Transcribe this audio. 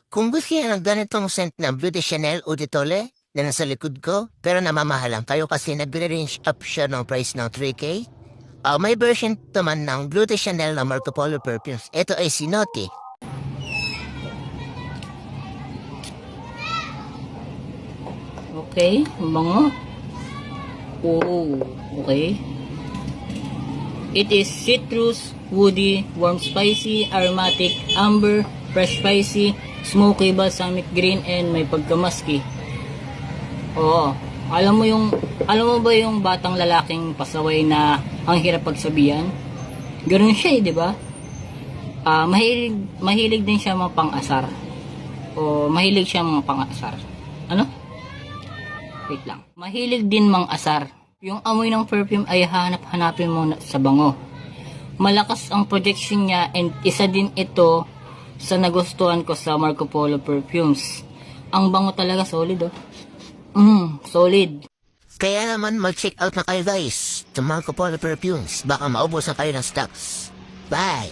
Kung gusto niya ng ganitong scent na Beauty Chanel Eau de Toilette na nasa likod ko, pero namamahalan kayo kasi nag-range up siya ng price ng 3K. May version naman ng Beauty Chanel na Marco Polo perfumes. Ito ay Sinote. Okay, ang bango. Oh, okay. It is citrus, woody, warm spicy, aromatic, amber, fresh spicy, smoky, balsamic green, and may pagkamasky. Oo. Alam mo ba yung batang lalaking pasaway na ang hirap pagsabihan? Ganun siya di ba? Mahilig din siya mga pang-asar. O mahilig siya mga pang-asar. Ano? Wait lang. Mahilig din mang-asar. Yung amoy ng perfume ay hanapin mo sa bango. Malakas ang projection niya and isa din ito sa nagustuhan ko sa Marco Polo perfumes. Ang bango talaga, solid oh. Solid. Kaya naman mag-check out na kayo guys sa Marco Polo perfumes. Baka maubos na kayo ng stocks. Bye!